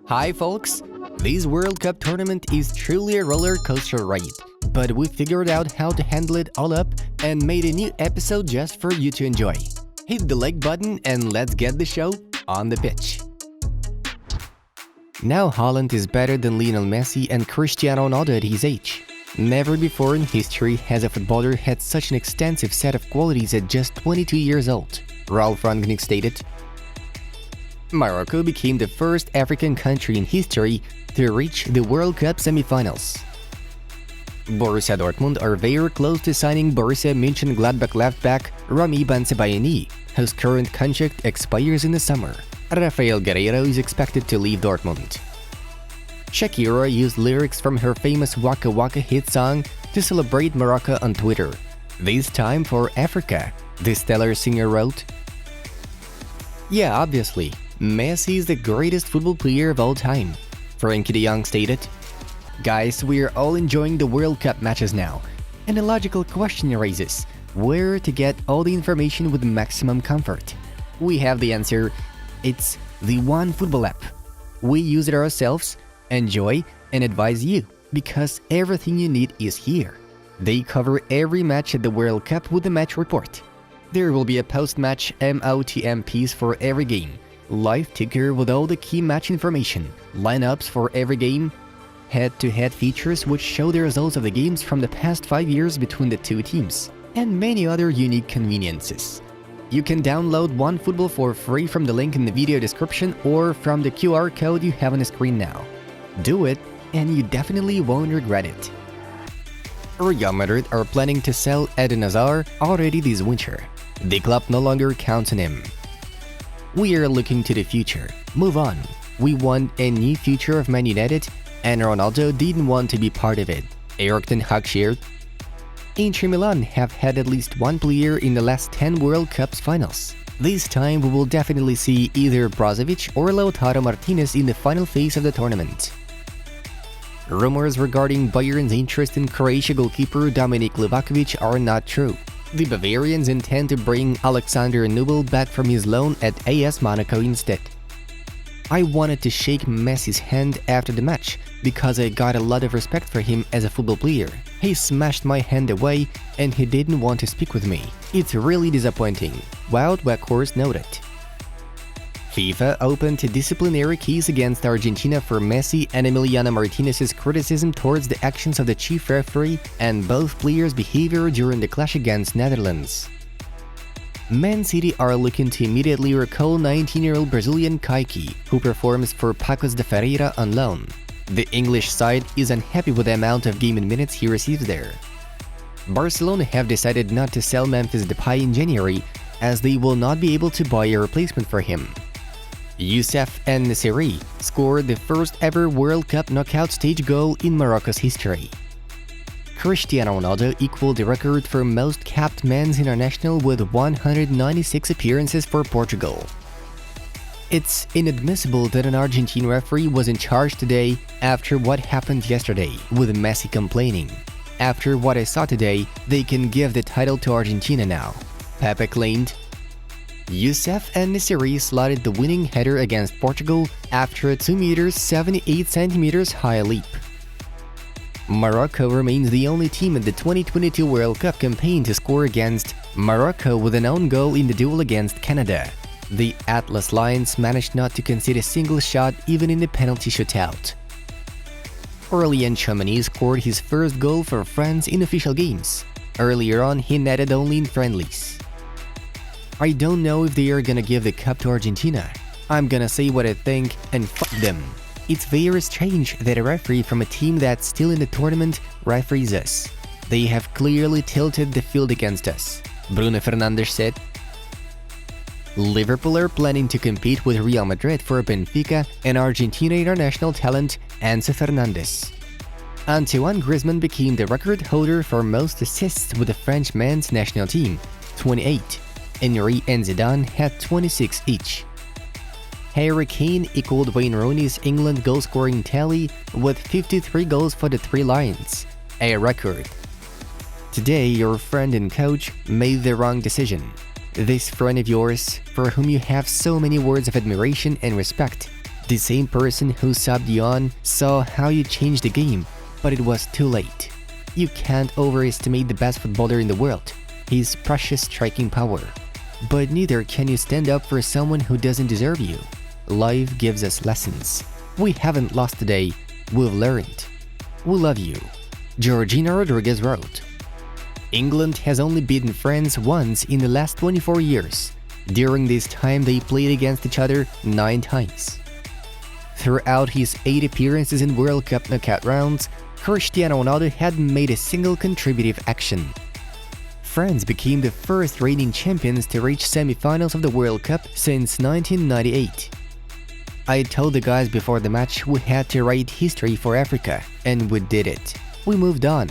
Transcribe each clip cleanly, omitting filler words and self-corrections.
Hi folks! This World Cup tournament is truly a roller coaster ride, but we figured out how to handle it all up and made a new episode just for you to enjoy. Hit the like button and let's get the show on the pitch. Now Haaland is better than Lionel Messi and Cristiano Ronaldo at his age. Never before in history has a footballer had such an extensive set of qualities at just 22 years old, Ralf Rangnick stated. Morocco became the first African country in history to reach the World Cup semifinals. Borussia Dortmund are very close to signing Borussia Mönchengladbach left-back Rami Bensebaini, whose current contract expires in the summer. Rafael Guerreiro is expected to leave Dortmund. Shakira used lyrics from her famous Waka Waka hit song to celebrate Morocco on Twitter. This time for Africa, the stellar singer wrote. Yeah, obviously, Messi is the greatest football player of all time, Frankie de Jong stated. Guys, we are all enjoying the World Cup matches now, and a logical question arises, where to get all the information with maximum comfort? We have the answer, it's the One Football app. We use it ourselves, enjoy, and advise you, because everything you need is here. They cover every match at the World Cup with a match report. There will be a post-match MOTM piece for every game, live ticker with all the key match information, lineups for every game, head-to-head features which show the results of the games from the past 5 years between the two teams, and many other unique conveniences. You can download OneFootball for free from the link in the video description or from the QR code you have on the screen now. Do it, and you definitely won't regret it. Real Madrid are planning to sell Eden Hazard already this winter. The club no longer counts on him. We are looking to the future. Move on. We want a new future of Man United, and Ronaldo didn't want to be part of it, Erik ten Hag shared. Inter Milan have had at least one player in the last 10 World Cups finals. This time we will definitely see either Brozovic or Lautaro Martinez in the final phase of the tournament. Rumors regarding Bayern's interest in Croatia goalkeeper Dominik Livakovic are not true. The Bavarians intend to bring Alexander Nubel back from his loan at AS Monaco instead. I wanted to shake Messi's hand after the match because I got a lot of respect for him as a football player. He smashed my hand away and he didn't want to speak with me. It's really disappointing, Wild Weghorst noted. FIFA opened a disciplinary case against Argentina for Messi and Emiliano Martinez's criticism towards the actions of the chief referee and both players' behavior during the clash against Netherlands. Man City are looking to immediately recall 19-year-old Brazilian Kaique, who performs for Pacos de Ferreira on loan. The English side is unhappy with the amount of game and minutes he receives there. Barcelona have decided not to sell Memphis Depay in January, as they will not be able to buy a replacement for him. Youssef En-Nesyri scored the first ever World Cup knockout stage goal in Morocco's history. Cristiano Ronaldo equaled the record for most capped men's international with 196 appearances for Portugal. It's inadmissible that an Argentine referee was in charge today after what happened yesterday, with Messi complaining. After what I saw today, they can give the title to Argentina now, Pepe claimed. Youssef En-Nesyri slotted the winning header against Portugal after a 2 meters 78 centimeters high leap. Morocco remains the only team in the 2022 World Cup campaign to score against Morocco with an own goal in the duel against Canada. The Atlas Lions managed not to concede a single shot even in the penalty shootout. Aurélien Tchouameni scored his first goal for France in official games. Earlier on, he netted only in friendlies. I don't know if they are gonna give the cup to Argentina. I'm gonna say what I think and fuck them. It's very strange that a referee from a team that's still in the tournament referees us. They have clearly tilted the field against us, Bruno Fernandes said. Liverpool are planning to compete with Real Madrid for Benfica and Argentina international talent Enzo Fernandez. Antoine Griezmann became the record holder for most assists with the French men's national team, 28. Henry and Zidane had 26 each. Harry Kane equaled Wayne Rooney's England goal-scoring tally with 53 goals for the Three Lions, a record. Today, your friend and coach made the wrong decision. This friend of yours, for whom you have so many words of admiration and respect, The same person who subbed you on saw how you changed the game, but it was too late. You can't overestimate the best footballer in the world, his precious striking power. But neither can you stand up for someone who doesn't deserve you. Life gives us lessons. We haven't lost today, we've learned. We love you. Georgina Rodriguez wrote. England has only beaten France once in the last 24 years. During this time, they played against each other 9 times. Throughout his 8 appearances in World Cup knockout rounds, Cristiano Ronaldo hadn't made a single contributive action. France became the first reigning champions to reach semi-finals of the World Cup since 1998. I told the guys before the match we had to write history for Africa, and we did it. We moved on,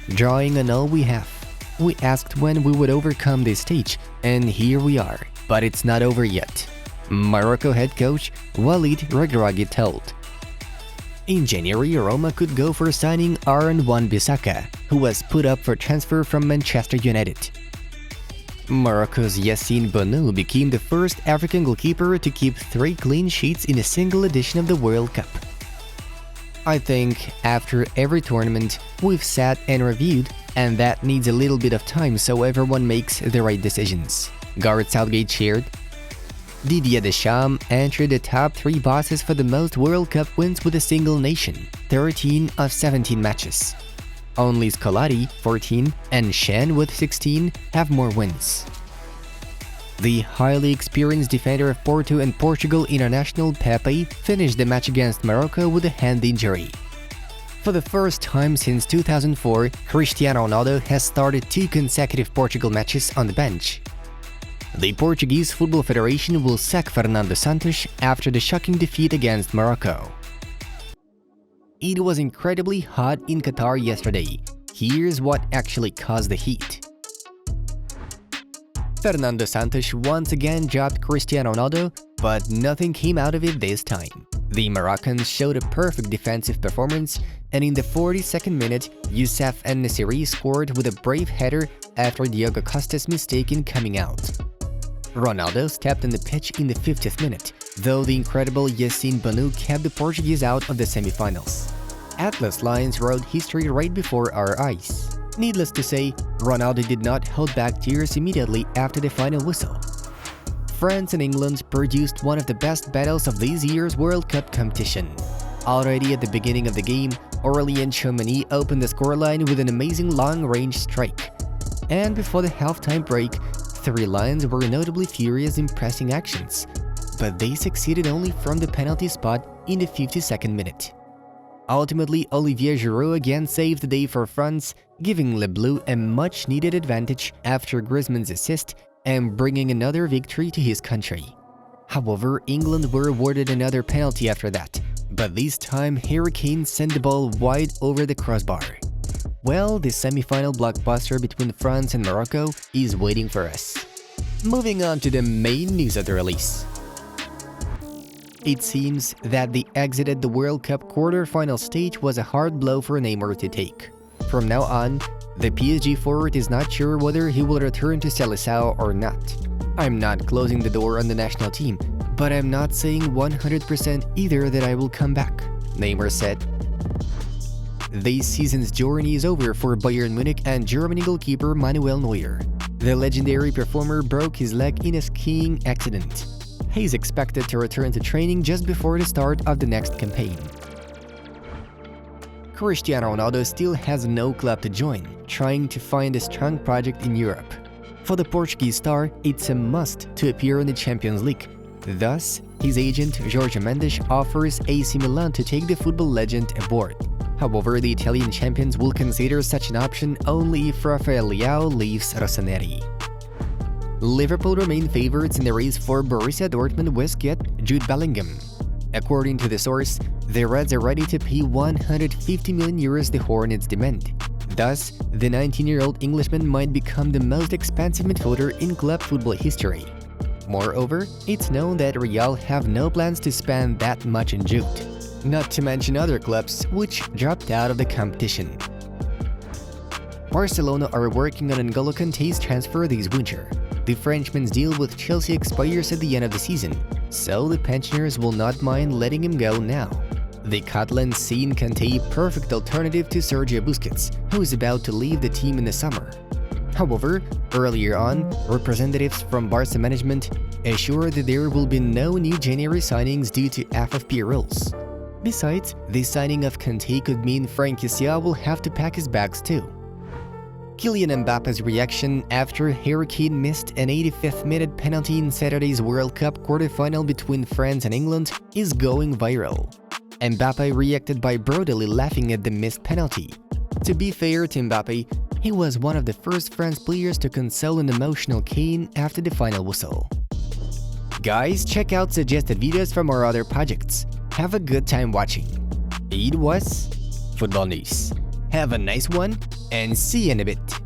drawing on all we have. We asked when we would overcome this stage, and here we are. But it's not over yet. Morocco head coach Walid Regragui told. In January, Roma could go for signing Aaron Wan-Bissaka, who was put up for transfer from Manchester United. Morocco's Yassine Bounou became the first African goalkeeper to keep 3 clean sheets in a single edition of the World Cup. I think after every tournament, we've sat and reviewed, and that needs a little bit of time so everyone makes the right decisions. Gareth Southgate cheered. Didier Deschamps entered the top 3 bosses for the most World Cup wins with a single nation, 13 of 17 matches. Only Scolari, 14, and Shen with 16 have more wins. The highly experienced defender of Porto and Portugal international Pepe finished the match against Morocco with a hand injury. For the first time since 2004, Cristiano Ronaldo has started 2 consecutive Portugal matches on the bench. The Portuguese Football Federation will sack Fernando Santos after the shocking defeat against Morocco. It was incredibly hot in Qatar yesterday. Here's what actually caused the heat. Fernando Santos once again dropped Cristiano Ronaldo, but nothing came out of it this time. The Moroccans showed a perfect defensive performance, and in the 42nd minute, Youssef En-Nesyri scored with a brave header after Diogo Costa's mistake in coming out. Ronaldo stepped on the pitch in the 50th minute, though the incredible Yassine Bounou kept the Portuguese out of the semi-finals. Atlas Lions wrote history right before our eyes. Needless to say, Ronaldo did not hold back tears immediately after the final whistle. France and England produced one of the best battles of this year's World Cup competition. Already at the beginning of the game, Aurélien Tchouameni opened the scoreline with an amazing long-range strike. And before the halftime break, 3 Lions were notably furious in pressing actions, but they succeeded only from the penalty spot in the 52nd minute. Ultimately, Olivier Giroud again saved the day for France, giving Les Bleus a much-needed advantage after Griezmann's assist and bringing another victory to his country. However, England were awarded another penalty after that, but this time Harry Kane sent the ball wide over the crossbar. Well, the semi-final blockbuster between France and Morocco is waiting for us. Moving on to the main news of the release. It seems that the exit at the World Cup quarter-final stage was a hard blow for Neymar to take. From now on, the PSG forward is not sure whether he will return to Seleção or not. I'm not closing the door on the national team, but I'm not saying 100% either that I will come back, Neymar said. This season's journey is over for Bayern Munich and Germany goalkeeper Manuel Neuer. The legendary performer broke his leg in a skiing accident. He's expected to return to training just before the start of the next campaign. Cristiano Ronaldo still has no club to join, trying to find a strong project in Europe. For the Portuguese star, it's a must to appear in the Champions League. Thus, his agent Jorge Mendes offers AC Milan to take the football legend aboard. However, the Italian champions will consider such an option only if Rafael Leao leaves Rossoneri. Liverpool remain favorites in the race for Borussia Dortmund Westgate Jude Bellingham. According to the source, the Reds are ready to pay 150 million euros the Hornets demand. Thus, the 19-year-old Englishman might become the most expensive midfielder in club football history. Moreover, it's known that Real have no plans to spend that much on Jude, not to mention other clubs which dropped out of the competition. Barcelona are working on N'Golo Kanté's transfer this winter. The Frenchman's deal with Chelsea expires at the end of the season, so the pensioners will not mind letting him go now. The Catalans see in Kanté a perfect alternative to Sergio Busquets, who is about to leave the team in the summer. However, earlier on, representatives from Barca management assured that there will be no new January signings due to FFP rules. Besides, the signing of Kanté could mean Frank Kessie will have to pack his bags too. Kylian Mbappe's reaction after Harry Kane missed an 85th-minute penalty in Saturday's World Cup quarterfinal between France and England is going viral. Mbappe reacted by brutally laughing at the missed penalty. To be fair to Mbappe, he was one of the first France players to console an emotional Kane after the final whistle. Guys, check out suggested videos from our other projects. Have a good time watching. It was Football News. Have a nice one, and see you in a bit.